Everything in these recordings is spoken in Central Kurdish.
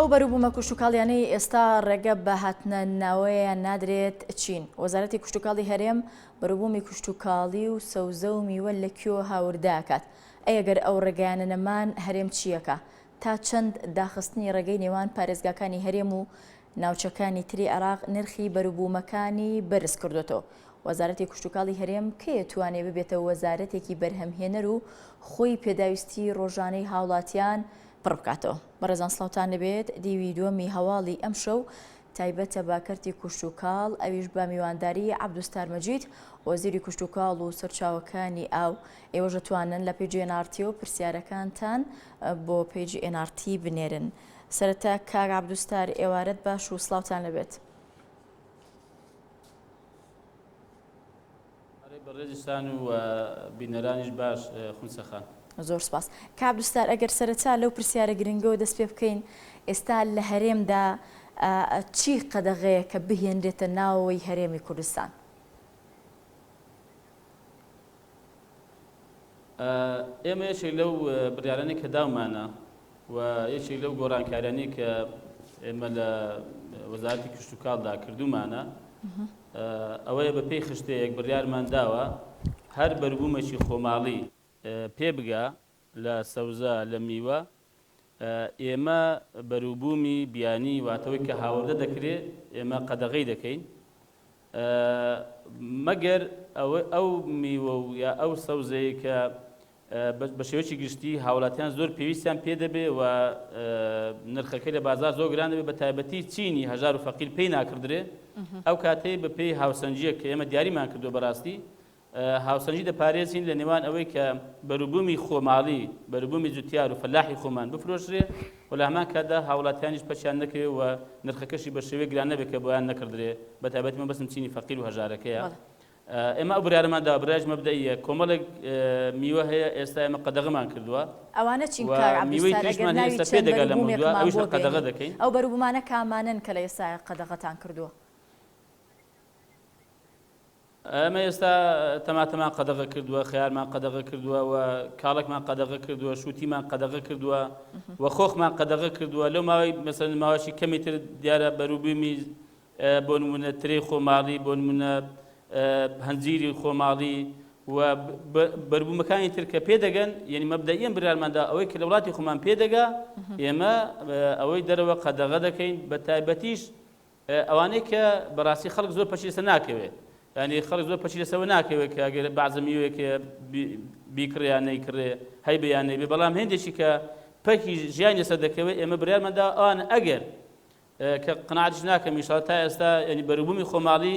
ئەو بەروبوومە کوشتتوکاڵیانەی ئێستا ڕێگە بە هاتنە ناوەیە نادرێت چین. وەزارەتی کوشتتوکاڵی هەرێم بەروبوومی کوشتتوکاڵی و سەوزە و میوە لە کوێوە هاورداکات. ئەگەر ئەو ڕێگەیانە نەمان هەرێم چیەکە؟ تا چەند داخستنی ڕێگەی نێوان پارێزگاکانی هەرێم و ناوچەکانی تری عێراق نرخی بەروبوومەکانی بەرز کردوێتەوە. وەزارەتی کوشتتوکاڵی هەرێم کێ توانێت ببێتەوە وەزارەتێکی بەرهەمهێنەر و خۆی پێداویستی ڕۆژانەی هاوڵاتیان پڕ بکاتەوە. بەڕێزان سڵاوتان لەبێت. دیوی دووەمی هەواڵی ئەم شەو تایبەتە باکەرتی کوشتتوکاڵ، ئەویش بە میوانداری عەبدوستار مەجید، وەزیری کوشتتوکاڵ و سەرچاوەکانی ئاو. ئێوەش دەتوانن لە پیجی NRTەوە پرسیارەکانتان بۆ پیجی NRT بنێرن. سەرەتا کاک عەبدوستار ئێوارەت باش و سڵاوتان لەبێت. بەڕێزستان و بینەرانیش باش خونسەخان. زۆر سپاس. کاک عەبدوستار، ئەگەر سەرەتا لەو پرسیارە گرنگەوە دەست پێ بکەین، ئێستا لە هەرێمدا چی قەدەغەیە کە بهێنرێتە ناوەوەی هەرێمی کوردستان؟ ئێمە یەکێک لەو بڕیارانەی کە داومانە و یەکێک لەو گۆڕانکاریانەی کە ئێمە لە وەزارەتی کوشتتوکاڵدا کردومانە ئەوەیە بە پێی خشتەیەک بڕیارمان داوە هەر بەروبوومێکی خۆماڵی پێبگا لە سەوزە لە میوە ئێمە بەروبوومی بیانی واتەوەی کە هاوردە دەکرێت ئێمە قەدەغەی دەکەین مەگەر ئەو میوە و یا ئەو سەوزەیە کە بە شێوەیەکی گشتی هاوڵاتیان زۆر پێویستیان پێ دەبێ و نرخەکەی لە بازار زۆر گران دەبێت بە تایبەتی چینی هەژار و فەقیر پێی ناکردرێ ئەو کاتەی بە پێی هاوسەنجیە کە ئێمە دیاریمان کردو بەڕاستی هاوسەنجی دەپارێزین لە نێوان ئەوەی کە بەروبوومی خۆماڵی بەروبوومی جوتیار و فەلاحی خۆمان بفرۆشرێ و لە هەمان کاتدا هاوڵاتیانیش پەچیان نەکەوێت و نرخەکەشی بە شێوەیە گران نەبێت کە بۆیان نەکردرێ بە تایبەتی مە بەسم چینی فەقیر و هەژارەکەیە. ئێمە ئەو بڕیارەماندا بڕیاج مەبدەئیە کۆمەڵێک میوە هەیە ئێستا ئێمە قەدەغەمان کردووە ئەوانە چین کار میوەی تریشمان هێستا پێ دەگات لە موردووە ئەویش قەدەغە دەکەین. ئەو بەروبوومانە کامانن کە لە ئێستا قەدەغەتان کردووە؟ ئەمە ئێستا تەماتەمان قەدەغە کردووە، خەیارمان قەدەغە کردووە و کاڵێکمان قەدەغە کردووە، شووتیمان قەدەغە کردووە و خۆخمان قەدەغە کردووە. لەو ماوەی مەسەڵەن ماوەشی کەمی تر دیارە بەروبوومی بۆ نمونە ترێی خۆماڵی، بۆ نمونە هەنجیری خۆماڵی و بەروبوومەکانی تر کە پێدەگەن، یعنی مەبدەئیەن بڕیارماندا ئەوەی کە لە وڵاتی خۆمان پێدەگا ئێمە ئەوەی دەرەوە قەدەغە دەکەین بە تایبەتیش ئەوانەی کە بەڕاستی خەڵک زۆر پەچی لەسەر ناکەوێت. ینی خەڵک زۆر پەچی لەسەوە ناکەوێت کە ئەگەر بەعزە میوەیەکە بیکڕیان نەیکڕێ هەیبەیان نەیبێ، بەڵام هێندێکی کە پەکی ژیانی لەسەر دەکەوێت ئێمە بڕیارماندا ئەوان ئەگەر کە قەناعەتیش ناکەم ئینشاڵڵا تا ئێستا ینی بەروبوومی خۆماڵی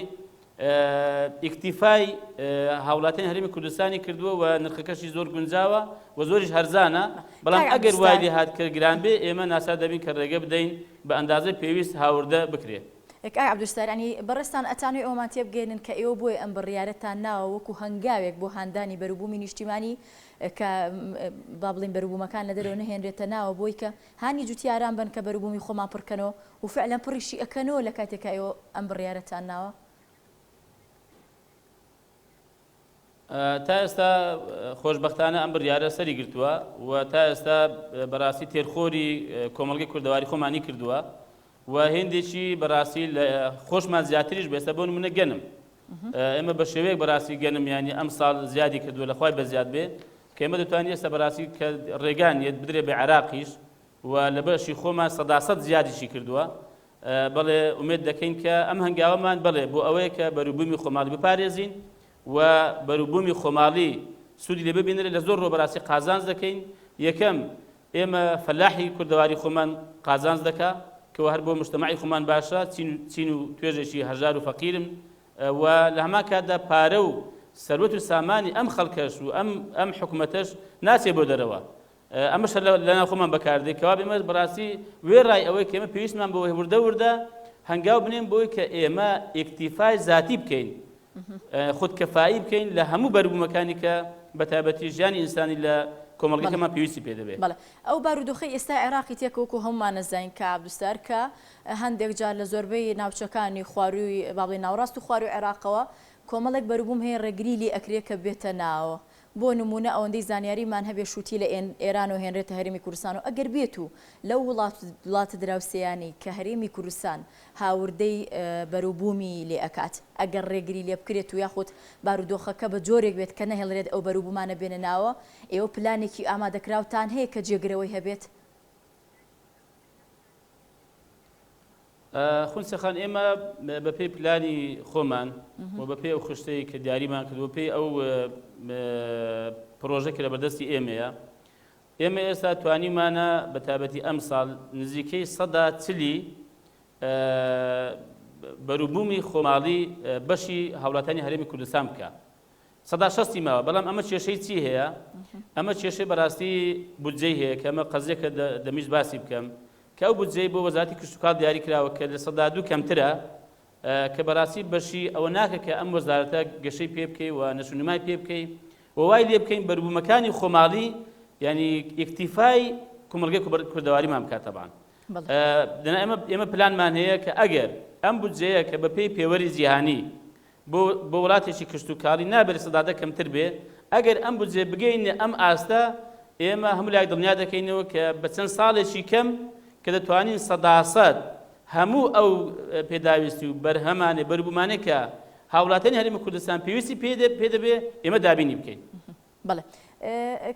ئیکتیفای هاوڵاتیان هەرێمی کوردستانی کردووە و نرخەکەشی زۆر گونجاوە و زۆریش هەرزانە، بەڵام ئەگەر وای لێ هات کە گران بێ ئێمە ناسا دەبین کە ڕێگە بدەین بە ئەندازەی پێویست هاوردە بکرێت. کاک عەبدوستار، ینی بەڕێستان ئەتانوی ئەومان تێبگەێنن کە ئێوە بۆی ئەم بڕیارەتان ناوە وەکو هەنگاوێک بۆ هاندانی بەروبوومی نیشتیمانی کە با بڵین بەروبوومەکان لە دەرەوە نەهێنرێتە ناوە بۆی کە هانی جوتیاران بن کە بەروبوومی خۆمان پڕکەنەوە و فعلا پڕیشی ئەکەنەوە لە کاتێکە ئێوە ئەم بڕیارەتان ناوە؟ تا ئێستا خۆشبەختانە ئەم بڕیارە سەری گرتووە و تا ئێستا بەڕاستی تێرخۆری کۆمەڵگەی کوردەواری خۆمانی کردووە و هێندێکی بەڕاستی لە خۆشمان زیاتریش بێستە بۆ نمونە گەنم. ئێمە بە شێوەیەک بەڕاستی گەنم ینی ئەم ساڵ زیادی کردووە لە خوای بە زیاد بێ کە ئێمە دەتوانین ئێستا بەڕاستی کە ڕێگان یەت بدرێ بە عێراقیش و لە بەشی خۆمان 100% زیادیشی کردووە. بەڵێ ئومێد دەکەین کە ئەم هەنگاوەمان بڵێ بۆ ئەوەیە کە بەروبوومی خۆماڵی بپارێزین و بەروبوومی خۆماڵی سوودی لێ ببینرێ لە زۆر ڕۆبەڕاستی قازانج دەکەین. یەکەم ئێمە فەلاحی کوردەواری خۆمان قازانج دەکا کەوە هەر بۆ مجتەمەعی خۆمان باشە، چین و توێژێکی هەژار و فەقیرن و لە هەمان کاتدا پارە و سەروەت و سامانی ئەم خەڵکەش و ئەم حکوومەتەش ناچێ بۆ دەرەوە. ئەمەش لەناو خۆمان بەکاردێت کەوا بێمە بەڕاستی وێڕای ئەوەی کە ئێمە پێویستمان بۆ وردە وردە هەنگاو بنێن بۆی کە ئێمە ئیکتیفای ذاتی بکەین، خودکەفایی بکەین لە هەموو بەروبوومەکانی کە بە تایبەتی ژیانی ئینسانی لە کۆمەڵگەکەمان پێویستی پێ دەبێت. بەڵێ ئەو بارودۆخەی ئێستا عێراقی تێکەوەکو هەمومان نەزانین کە عەبدوستار کە هەندێک جار لە زۆربەی ناوچەکانی خواروی با بڵێن ناوڕاست و خواروی عێراقەوە کۆمەڵێک بەروبووم هەیە ڕێگری لێ ئەکرێ کە بێتە ناوە بۆ نمونە ئەوەندەی زانیاریمان هەبێ شووتی لە ئێران و هێنرێتە هەرێمی کوردستان و ئەگەر بێت و لەو وڵاتە دراوسێیانی کە هەرێمی کوردستان هاوردەی بەروبوومی لێ ئەکات ئەگەر ڕێگری لێ بکرێت و یاخود بارودۆخەکە بە جۆرێک بێت کە نەهێڵرێت ئەو بەروبوومانە بێنە ناوە ئێوە پلانێکی ئامادەکراوتان هەیە کە جێگرەوەی هەبێت؟ خونسەخان ئێمە بەپێی پلانی خۆمان و بەپێی ئەو خشتەی کە دیاریمان کردو پێی ئەو پرۆژێک لە بەردەستی ئێمەیە ئێمە ئێستا توانیمانە بە تایبەتی ئەم ساڵ نزیکەی 40 بەروبوومی خۆماڵی بەشی هاوڵاتیانی هەرێمی کوردستان بکە 160 ماوە بەڵام ئەمە کێشەی چی هەیە؟ ئەمە کێشەی بەڕاستی بودجەی هەیە کە ئەمە قەزێکە دەمیش باسی بکەم کە ئەو بودجەی بۆ وەزارەتی کشتوکاڵ دیاری کراوە کە لە 102 کەمترە کە بەڕاستی بەشی ئەوە ناکە کە ئەم وەزارەتە گەشەی پێ بکەی و نەشونمای پێ بکەی و وای لێ بکەین بەروبوومەکانی خۆماڵی ینی ئیکتیفای کۆمەڵگەی کوردەواریمان بکات تەبعاً ئێمە پلانمان هەیە کە ئەگەر ئەم بودجەیە کە بەپێی پێوەری جیهانی بۆ وڵاتێکی کشتوکاڵی نابێت 100 کەمتر بێ ئەگەر ئەم بودجێ بگەینە ئەم ئاستە ئێمە هەموو لای دڵنیا دەکەینەوە کە بە چەند ساڵێکی کەم کە دەتوانین 100% هەموو ئەو پێداویستی و بەرهەمانێ بەروبوومانێک کە هاوڵاتیانی هەرێمی کوردستان پێویستی پێ دەبێ ئێمە دابینی بکەین. بەڵێ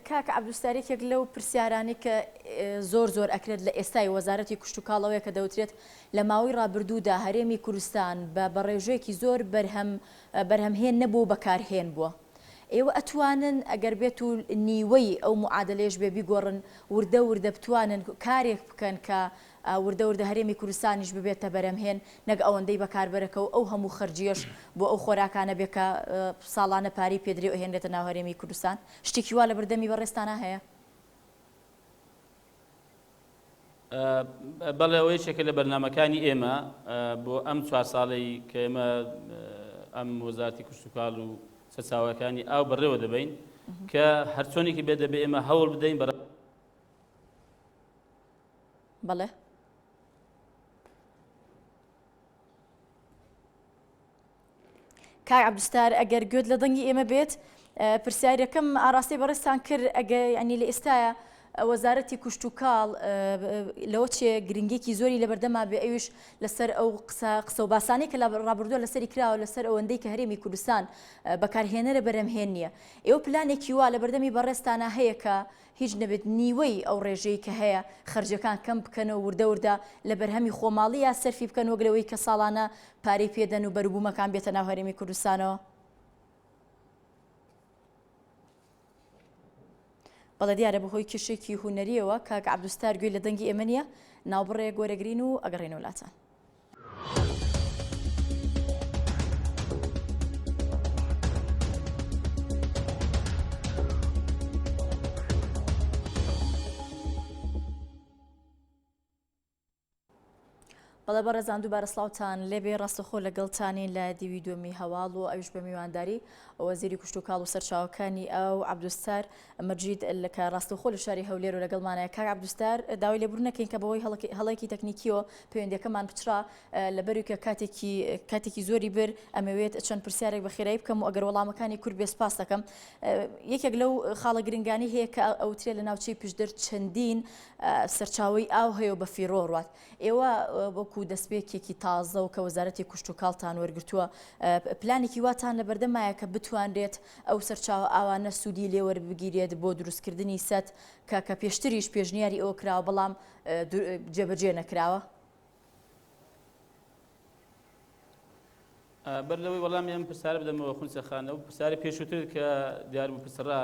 کاک عەبدولستارێکێک لەو پرسیارانی کە زۆر ئەکرێت لە ئێستای وەزارەتی کشتوکاڵەوەی کە دەوترێت لە ماوەی ڕابردوودا هەرێمی کوردستان بە ڕێژەیەکی زۆر بەرهەمهێن نەبوو بەکارهێن بووە. ئێوە ئەتوانن ئەگەر بێت و نیوەی ئەو معادلەیەش بێ بیگۆڕن وردە بتوانن کارێک بکەن کە وردە هەرێمی کوردستانیش ببێتە بەرهەمهێن نەک ئەوەندەی بەکاربەرەکە و ئەو هەموو خەرجیەش بۆ ئەو خۆراکانە بێ کە ساڵانە پاری پێدرێ و هێنرێتە ناو هەرێمی کوردستان شتێکی وا لە بەردەمی بەڕێستانە هەیە؟ بەڵێ ئەوەی شێکە لە بەرنامەکانی ئێمە بۆ ئەم 4 ساڵەی کە ئێمە ئەم وەزارەتی کشتوکاڵ و سەرچاوەکانی ئاو بەڕێوە دەبین کە هەرچۆنێکی بێ دەبێ ئێمە هەوڵ بدەین بەڵێ کاک عەبدولستار ئەگەر گوێت لە دەنگی ئێمە بێت پرسیارەکەم ئاراستی بەڕێستان کرد ئەگە ینی لە ئێستایە وەزارەتی کشتوکاڵ لەوە چێ گرنگێکی زۆری لە بەردەما بێ ئەویش لەسەر ئەو قسە و باسانەی کە ڕابردووە لەسەری کراوە لەسەر ئەوەندەی کە هەرێمی کوردستان بەکارهێنەرە بەرهەمهێن نییە ئێوە پلانێکی وا لە بەردەمی بەڕێستانە هەیە کە هیچ نەبێت نیوەی ئەو ڕێژەی کە هەیە خەرجەکان کەم بکەنەوە وردە لە بەرهەمی خۆماڵی یا سەرفی بکەن وەگلەوەی کە ساڵانە پارەی پێدەن و بەروبوومەکان بێتە ناو هەرێمی کوردستانەوە؟ بەڵێ دیارە بەهۆی کێشێکی هونەریەوە کاک عەبدولستار گوێی لە دەنگی ئێمە نییە ناوبڕێ گۆرەگرین و ئەگەڕێنە وڵاتان. بەڵێ بەڕێزان دووبارە سڵاوتان لێبێ ڕاستەخۆ لەگەڵتانین لە دیوی دومی هەواڵ و ئەویش بە میوانداری وەزیری کشتوکاڵ و سەرچاوەکانی ئەو عەبدولستار مەجید کە ڕاستەخۆ لە شاری هەولێر و لەگەڵمانەیە. کاک عەبدولستار داوای لێبوور نەکەین کە بەهۆی هەڵەیەکی تەکنیکیەوە پەیوەندیەکەمان پچرا لەبەروی کە کاتێکی زۆری بر ئەمەوێت چەند پرسیارێک بە خێرایی بکەم و ئەگەر وەڵامەکانی کورد بێ سپاس دەکەم. یەکێک لەو خاڵە گرنگانی هەیە کە ئەوترێت لە ناوچەی پشدەر چەندین سەرچاوەی ئاو هەیە و بە فیڕۆ ڕوات. ئێوە وەکو دەستپێکێکی تازە و کە وەزارەتی کشتوکاڵتان وەرگرتووە پلانێکی واتان لە بەردەمایە کە بتوانرێت ئەو سەرچاوە ئاوانە سوودی لێوەربگیرێت بۆ دروستکردنی سەد کە پێشتریش پێشنیاری ئەوە کراوە بەڵام جێبەجێ نەکراوە؟ بەر لەوەی وەڵامی ئەم پرسیارە بدەمەوە خونسەخانە و پرسیاری پێشووتر کە دیار بوو پرسڕا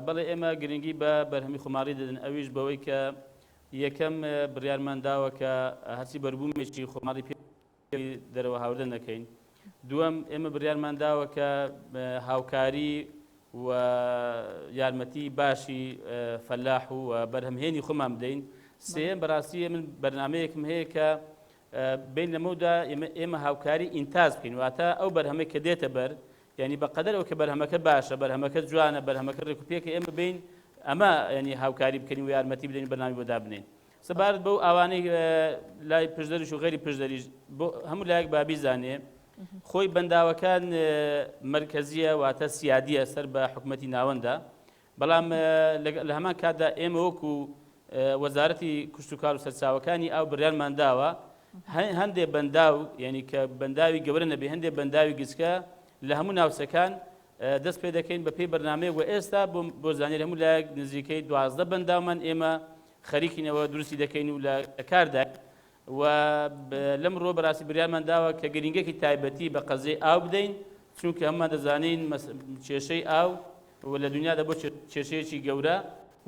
بەڵێ ئێمە گرنگی بە بەرهەمی خۆماڵی دەدەن ئەویش بەوەی کە یەکەم بڕیارمانداوە کە هەرچی بەربوومێکی خۆماڵی پێ دەرەوە هاوردە نەکەین. دووەم ئێمە بڕیارمانداوە کە هاوکاری و یارمەتی باشی فەلاح و بەرهەمهێنی خۆمان بدەین. سێم بەڕاستی من بەرنامەیەکم هەیە کە بین لەمەودا ئێمە هاوکاری ئینتاز بکەین واتە ئەو بەرهەمەی کە دێتە بەر ینی بەقەدەر ئەو کە بەرهەمەکە باشە بەرهەمەکە جوانە بەرهەمەکە ڕێکوپێکە ئێمە بین ئەمە ینی هاوکاری بکەین و یارمەتی بدەین بەرنامی بۆ دابنێن. سەبارەت بەو ئەوانەی لای پشدەریش و غەیری پشدەریش بۆ هەموو لایەک بابیزانێ خۆی بەنداوەکان مرکزیە واتە سیادیە سەر بە حکوومەتی ناوەندە بەڵام لە هەمان کاتدا ئێمە وەکو وەزارەتی کشتتوکار و سەرچاوەکانی ئاو بڕیارمان داوە هەندێک بەنداو یعنی کە بەنداوی گەورە نەبێ هەندێک بەنداوی گچکە لە هەموو ناوچەکان دەست پێ دەکەین بە پێی بەرنامەیە و ئێستا بۆ زانێر هەموو لایەک نزیکەی 12 بەنداومان ئێمە خەریکینەوە دروستی دەکەین و لە کاردا و لەم ڕۆ بەڕاستی بریارمان داوە کە گرنگێکی تایبەتی بە قەزەی ئاو بدەین چونکە هەممان دەزانین کێشەی ئاو و لە دنیادا بۆ کێشەیەکی گەورە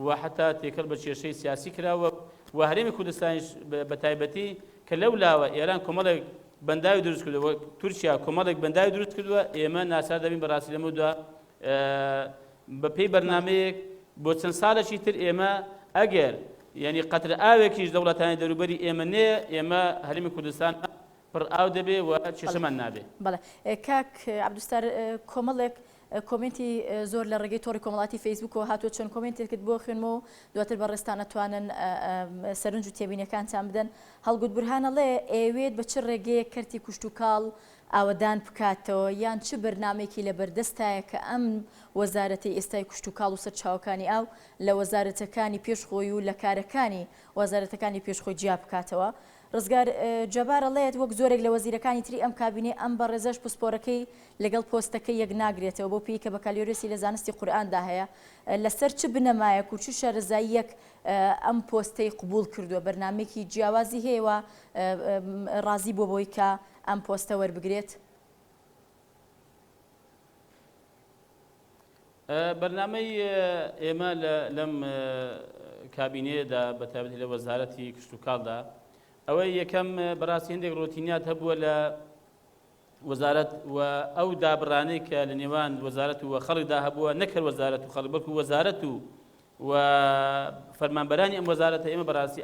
و حتا تێکەڵ بە کێشەی سیاسی کراوە و هەرێمی کوردستانیش بە تایبەتی کە لەو لاوە ئێران کۆمەڵێک بەنداوی دروست کردووە تورکیا کۆمەڵێک بەنداوی دروست کردووە ئێمە ناچار دەبین بەڕاستی لەمەودا بە پێی بەرنامەیەک بۆ چەند ساڵێکی تر ئێمە ئەگەر یعنی قەترە ئاوێکیش دەوڵەتانی دەوروبەری ئێمە نێ ئێمە هەرێمی کوردستان پڕ ئاو دەبێ و کێشەمان نابێ. بەڵێ کاک عەبدولستار کۆمەڵێک کۆمنتی زۆر لە ڕێگەی تۆڕی کۆمەڵاتی فەیسبوکەوە هاتووە چەند کۆمنتێکت بۆ خوێنمەوە دواتر بەڕێستان ئەتوانن سەرنج و تێبینەکانتان بدەن. هەڵگوت بورهانەڵێ ئێوێت بە چ ڕێگەیە کەرتی کوشت و کاڵ ئاوەدان بکاتەوە یان چ بەرنامێکی لە بەردەستایە کە ئەم وەزارەتی ئێستای کوشت و کاڵ و سەرچاوەکانی ئاو لە وەزارەتەکانی پێشخۆی و لە کارەکانی وەزارەتەکانی پێشخۆی جیا بکاتەوە. ڕزگار جەبارەڵێت وەک زۆرێک لە وەزیرەکانی تری ئەم کابینێ ئەم بە ڕێزەش پسپۆرەکەی لەگەڵ پۆستەکەی یەک ناگرێتەوە بۆ پێی کە بەکالیۆرسی لە زانستی قورئاندا هەیە لەسەر چ بنەمایەک و چ شارەزاییەک ئەم پۆستەی قبول کردووە بەرنامێکی جیاوازی هەیەوە ڕازی بۆ بۆی کە ئەم پۆستە وەربگرێت. بەرنامەی ئێمە لەم کابینێدا بەتابەتی لە وەزارەتی کشت و کاڵدا ئەوەی یەکەم بەڕاستی هەندێک ڕۆتینیات هەبووە لە وەزارەت و ئەو دابڕانەی کە لە نێوان وەزارەت و خەڵکدا هەبووە نەکرد وەزارەت و خەڵک بەڵکو وەزارەت و فەرمانبەرانی ئەم وەزارەتە ئێمە بەڕاستی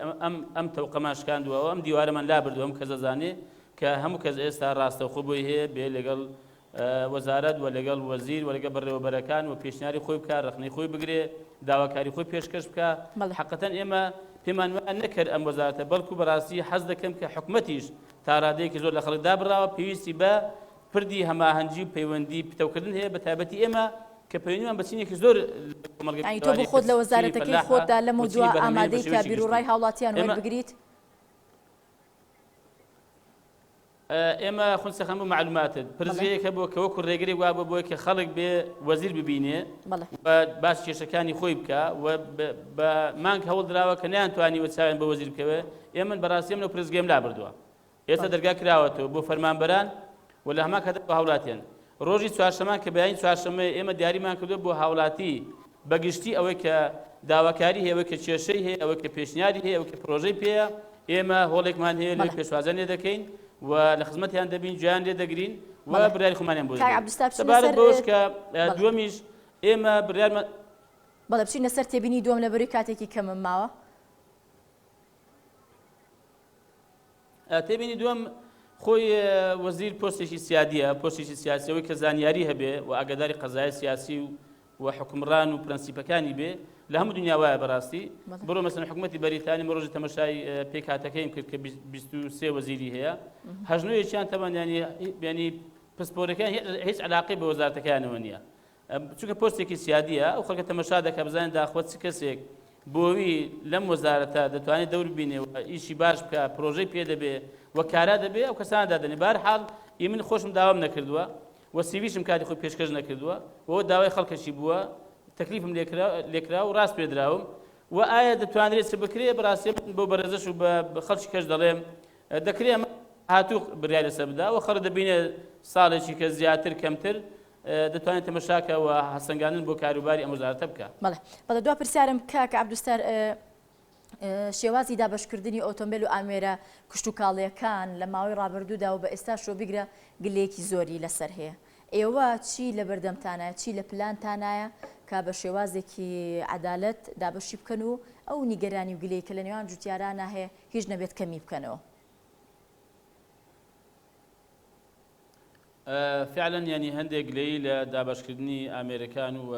ئەم تەوقەمان شکاندووە و ئەم دیوارەمان لابردووە ئەم کەس دەزانێ کە هەموو کەس ئێستا ڕاستەوخۆ بۆی هەیە بێ لەگەڵ وەزارەت و لەگەڵ وەزیر و لەگەڵ بەڕێوەبەرەکان و پێشنیاری خۆی بکە ڕخنەی خۆی بگرێ داواکاری خۆی پێشکەش بکە حەقەتەن ئێمە پێمان وان نەکرد ئەم وەزارەتە بەڵکو بەڕاستی حەز دەکەم کە حکومەتیش تا ڕادەیەکی زۆر لە خەڵکدا بڕاوە پێویستی بە پردی هەماهەنگی و پەیوەندی پتەوکردن هەیە بە تایبەتی ئێمە کە پەیوەندیمان بە چینێکی زۆر تۆ بۆ خۆت لە وەزارەتەکەی خۆتدا لە مۆجووە ئامادەی کە بیرروڕای هاوڵاتیان وەربگریت. ئێمە خونسەخەم و معلوماتت پرزگەیەکە بۆ کە وەکو ڕێگری وا بۆ بۆی کە خەڵک بێ وەزیر ببینێ باش کێشەکانی خۆی بکە و بە مانگ هەوڵ درراوە کە نیانتوانی وەچاوێن بە وەزیر بکەوێ ئێمە بەڕاستی ئەم لەو پرزگەم لابردووە ئێستا دەرگا کراوەتەوە بۆ فەرمانبەران و لە هەمان کاتە بە هاوڵاتیان ڕۆژی چوارشەمان کە بەیانی چوارشەمەیە ئێمە دیاریمان کردو بۆ هاوڵاتی بەگشتی ئەوەی کە داواکاری هەیە ئەوەی کە کێشەی هەیە ئەوەی کە پێشنیاری هەیە ئەوەی کە پرۆژەی پێیە ئێمە هۆڵێکمان هەیە لێ پێشوازە لێ دەکەین و لە خزمەتیان دەبین جویان لێ دەگرین و بڕیاری خۆمانیان بۆ سەبارەت بەوەش کە دووەمیش ئێمە بڕیارمان بەڵێ بچینە سەر تێبینی دووەم لەبەری کاتێکی کەمم ماوە. تێبینی دووەم خۆی وەزیر پۆستێکی سیادیە پۆستێکی سیاسیەوەی کە زانیاری هەبێ و ئاگاداری قەزای سیاسی و حکومڕان و پرەنسیپەکانی بێ لە هەموو دنیا وایە بەڕاستی بڕۆ مەسەن حکومەتی بەریتانی ڕۆژی تەمەشای پێکهاتەکەیم کرد کە 23 وەزیری هەیە هەژنوویەکیان تەمان ینی پسپۆرەکان هیچ علاقی بە وەزارەتەکانەوە نییە چونکە پۆستێکی سیادیە ئەو خەڵکە تەمەشا دەکە بزانین داخوات چ کەسێک بۆوی لەم وەزارەتە دەتوانێت دەور بینێ و ئیشی باش بکە پرۆژەی پێ دەبێ وە کارا دەبێ ئەو کەسان دادەنێ بەرحاڵ من خۆشم داوام نەکردووە وە سیویشم کاتی خۆی پێشکەش نەکردووە و داوای خەڵکەشی بووە تەکلیفم لێکرا و ڕاست پێدراوم و ئایا دەتوانرێت چ بکرێ بەڕاستی بۆ بەرەزەش و بە خەڵکی کەش دەڵێم دەکرێت هاتوو بریای لەسەر بدا و خەڵک دەبینێ ساڵێکی کە زیاتر کەمتر دەتوانێت تەمەشاکە و هەسەنگاندن بۆ کاروباری ئەم وەزارەتە بکە. بەڵێ دوا پرسیارم کاکە عەبدولستار شێوازی دابەشکردنی ئۆتۆمبیل و ئامێرە کشت و کاڵیەکان لە ماوەی ڕابردوودا و بە ئێستا شۆ بیگرە گلەیەکی زۆری لەسەر هەیە. ئێوە چی لە بەردەمتانایە چی لە پلانتانایە کە بە شێوازێکی عەدالەت دابەشی بکەن و ئەو نیگەرانی و گلەی کە لە نێوان جوتیارانە هەیە هیچ نەبێت کەمی بکەنەوە؟ فعلا ینی هەندێک گلەی لە دابەشکردنی ئامێرەکان و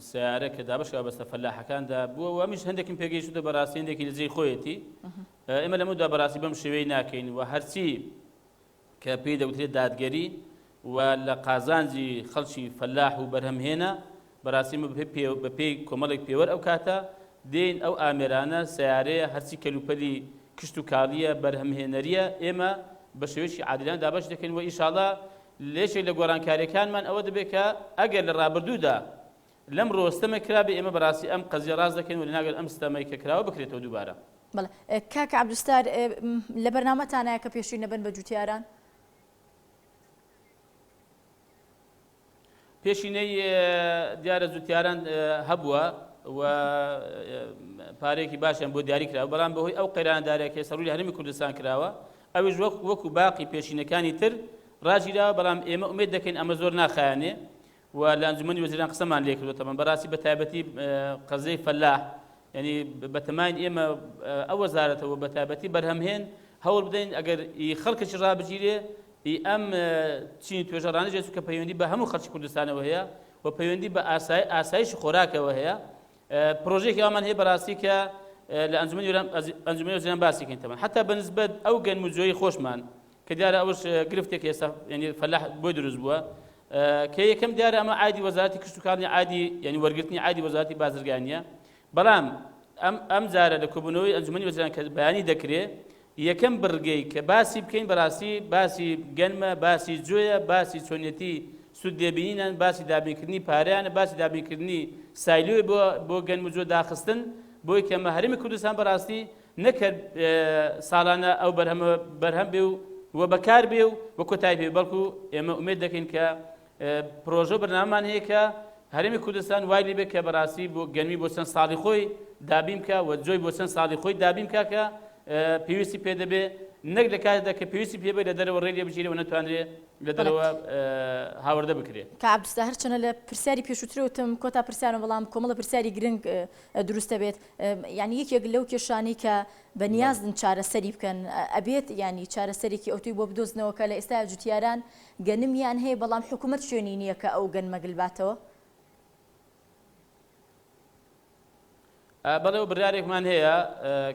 سیارە کە دابشکە بەستە فەلاحەکاندا بووە و ئەمیش هەندێکم پێگەیشتە بەڕاستی هەندێکی لەجێی خۆیەتی ئێمە لەمەدا بەڕاستی بەم شێوەی ناکەین و هەرچی کە پێی دەوترێت دادگەری و لە قازانجی خەڵکی فەلاح و بەرهەمهێنا بەڕاستی بە پێی کۆمەڵێک پێوەەر ئەو کاتە دێن ئەو ئامێرانە سیارەیە هەرچی کەلوپەلی کشت و کاڵیە بەرهەمهێنەریە ئێمە بە شێوەیەکی عادلانە دابەش دەکەین و ئیشاڵڵا لێشێک لە گۆڕانکاریەکانمان ئەوە دەبێت کە ئەگەر لە ڕابردوودا لەم ڕۆستەمە کرابێ ئێمە بەڕاستی ئەم قەزیە ڕاست دەکەین و لەناگەر ئەم ستەمەی کە کراوە بکرێتەوە دووبارە. بەڵێ کاکە عەبدولستار لە بەرنامەتانایە کە پێشووی نەبن بە جوتیاران؟ پێشینەی دیارە جوتیاران هەبووە و پارێکی باشیان بۆ دیاری کراوە، بەڵام بەهۆی ئەو قەیراندارێکی سەررووی هەرێمی کوردستان کراوە ئەویش وەکو باقی پێشینەکانی تر ڕاگیراوە، بەڵام ئێمە ئومێد دەکەین ئەمە زۆر ناخایانێ و لە ئەنجومەنی وەزیران قسەمان لێ کردوتەمە بەڕاستی بە تایبەتی قەزەی فەلاح، یعنی بەتەماین ئێمە ئەو وەزارەتەوە بە تایبەتی بەرهەمهێن هەوڵ بدەین ئەگەر خەڵکەی ڕابگیرێ ئەم چین توێژەڕانە جێسو کە پەیوەندی بە هەموو خەڵکی کوردستانەوە هەیە و پەیوەندی بە ئاسایشی خۆراکەوە هەیە. پرۆژێکی ئەومان هەیە بەڕاستی کە لە ئەنجومەنی وەزیران باسیکەین تەمەن حتا بەنسبەت ئەو گەنموجۆیی خۆشمان کە دیارە ئەوش گرفتێک ئێستا ینی فەلاح بۆی دروست بووە کە یەکەم دیارە ئەمە عادی وەزارەتی کشت و کاڵی عادی ینی وەرگرتنی عادی وەزارەتی بازرگانیە، بەڵام ئەم جارە لە کۆبوونەوەی ئەنجومەنی وەزیران کە بەیانی دەکرێت یەکەم بڕگەی کە باسی بکەین بەڕاستی باسی گەنمە، باسی جوۆیە، باسی چۆنیەتی سود دێبینینان، باسی دابینکردنی پارەیانە، باسی دابینکردنی سایلۆی بۆ گەنم و جوۆ داخستن، بۆی کە ئەمە هەرێمی کوردستان بەڕاستی نەکرد ساڵانە ئەو بەرهەم بێ و بەکار بێ و بە کۆتایی بێ، بەڵکو ئێمە ئومێد دەکەین کە پرۆژە بەرنامەمان هەیە کە هەرێمی کوردستان وای لێ بێت کە بەڕاستی بۆ گەنمی بۆ چەند ساڵی خۆی دابین بکە و جۆی بۆ چەند ساڵی خۆی دابین بکە کە پێویستی پێ دەبێ نەک لە کاتێکدا کە پێویستی پێ بێت لە دەرەوە ڕێ لێ بژیرێ و نەتوانرێت لە دەرەوە هاوردە بکرێت. کە عەبدولستار هەرچەنە لە پرسیاری پێشووترەوتم کۆتا پرسیارم، بەڵام کۆمەڵە پرسیاری گرنگ دروستە بێت، یعنی یەکێک لەو کێشانەی کە بەنیازن چارەسەری بکەن ئەبێت ینی چارەسەرێکی ئۆتوی بۆ بدۆزنەوە کە لە ئێستا جوتیاران گەنمیان هەیە بەڵام حکوومەت شوێنی نییە کە ئەو گەنمە گلباتەوە. بەڵێ بڕارێکمان هەیە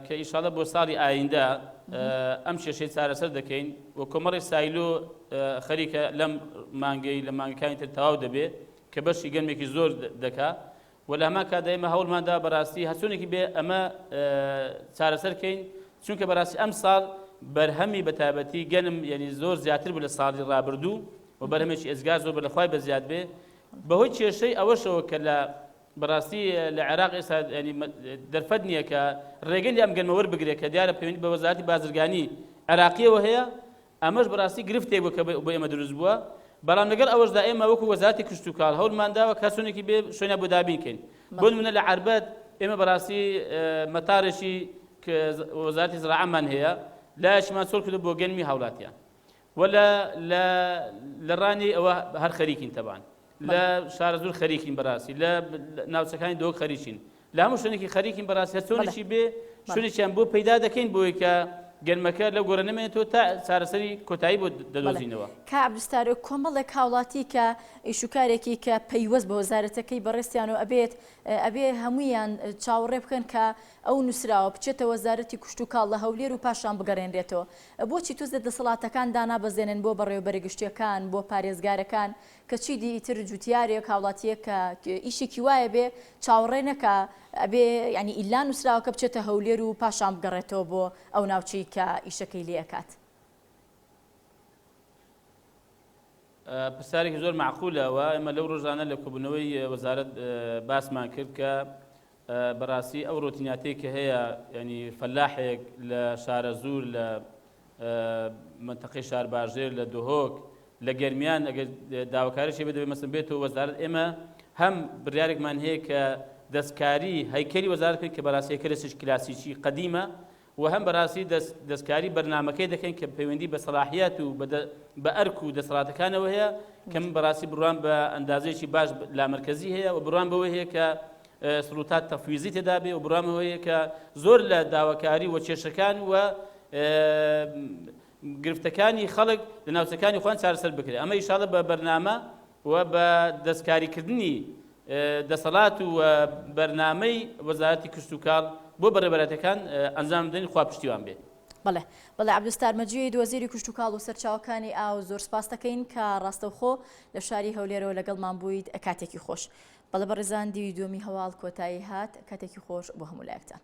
کە ئیشاڵە بۆ ساڵی ئایندە ئەم کێشەی چارەسەر دەکەین و کۆمەڵی سایلۆ خەریکە لەم مانگەی لە مانگەکانی تر تەواو دەبێت کە بەشی گەنمێکی زۆر دەکا و لە هەمان کاتدا ئێمە هەوڵماندا بەڕاستی هەچوونێکی بێ ئەمە چارەسەرکەین، چونکە بەڕاستی ئەم ساڵ بەرهەمی بەتابەتی گەنم یعنی زۆر زیاتر بوو لە ساڵی ڕابردوو و بەرهەمێکی ئێزگار زۆر بەلەخوای بەزیاد بێ بەهۆی کێشەی ئەوەشەوە کە لە بەڕاستی لە عێراق ئێستا ینی دەرفەت نییە کە ڕێگەی ئەم گەنمە وەربگرێت کە دیارە پەیوەندی بە وەزارەتی بازرگانی عێراقیەوە هەیە، ئەمەش بەڕاستی گرفتێک بوو کە بۆ ئێمە دروست بووە، بەڵام لەگەڵ ئەوەشدا ئێمە وەکو وەزارەتی کشت و کاڵ هەوڵمانداوە کەسونێکی بێ شوێنە بۆ دابینکەین. بۆ نمونە لە عەربەت ئێمە بەڕاستی مەتارێکی کە وەزارەتی زراعەمان هەیە لایەکیمان سۆڵ کردو بۆ گەنمی هاوڵاتیان ولا لە ڕانی ئەوە هەر خەریکین تەبان لە شارە زۆر خەریکین بەڕاستی لە ناوچەکانی دۆ خەریکین لە هەموو شوێنێکی خەریکین بەڕاستی هەچۆنێکی بێ شوێنێکیان بۆ پەیدا دەکەین بۆی کە گەنمەکە لەو گۆرە نەمێنێتەوە تا چارەسەری کۆتایی بۆ دەدۆزینەوە. کە عەبدولستار کۆمەڵێک هاوڵاتی کە ئیشوکارێکی کە پەیوەست بە وەزارەتەکەی بەڕێستیان و ئەبێ هەمویان چاوەڕێ بکەن کە ئەو نووسراوە بچێتە وەزارەتی کشت و کاڵ لە هەولێر و پاشان بگەڕێنرێتەوە. بۆچی تووزە دەسەڵاتەکان دانابەزێنن بۆ بەڕێوەبەرگشتیەکان بۆ پارێزگارەکان کە چی دیتر جوتیارێک هاوڵاتیە کە ئیشێکی وایە بێ چاوەڕێ نەکە ئەبێ ینی ئیلا نووسراوە کە بچێتە هەولێر و پاشان بگەڕێتەوە بۆ ئەو ناوچەی کە ئیشەکەی لێ ئەکات؟ پرسیارێکی زۆر معقولەوە. ئێمە لەو ڕۆژانە لە کۆبوونەوەی وەزارەت باسمان کرد کە بەڕاستی ئەو ڕۆتیناتەی کە هەیە ینی فەلاحێک لە شارە زوور لە منتەقەی شار باشێر لە دۆهۆک لە گەرمیان ئەگەر داواکاریشی بدەبێت مەسن بێتەوە وەزارەت ئێمە هەم بڕیارێکمان هەیە کە دەستکاری هەیکەلی وەزارەت کرد کە بەڕاستی هەیکەلێکی کلاسیکی قەدیمە و هەم بەڕاستی دەستکاری بەرنامەکەی دەکەین کە پەیوەندی بە سەلاحیات و بە ئەرک و دەسەڵاتەکانەوە هەیە کەم بەڕاستی بڕوان بە ئەندازەیەکی باش لا مرکزی هەیە و بڕوان بەوەی هەیە کە سڵوتات تەفویزی تێدا بێ و بڕوان بەوەی هەیە کە زۆر لە داواکاری و کێشەکان و گرفتەکانی خەڵک لە ناوچەکانی خۆیان چارەسەر بکرێت. ئەمە ئیشاڵە بە بەرنامە و بە دەستکاریکردنی دەسەڵات و بەرنامەی وەزارەتی کشت و کاڵ بۆ بەڕێوەبەرەتەکان ئەنجام بدەین خوا پشتیوان بێت. بەڵێ عەبدولستار مەجید وەزیری کوشتوکاڵ و سەرچاوەکانی ئاو زۆر سپاس دەکەین کە ڕاستەوخۆ لە شاری هەولێرەوە لەگەڵمان بوویت کاتێکی خۆش. بەڵێ بەڕێزان دیوی دووەمی هەواڵ کۆتایی هات کاتێکی خۆش بۆ هەموو لایەکتان.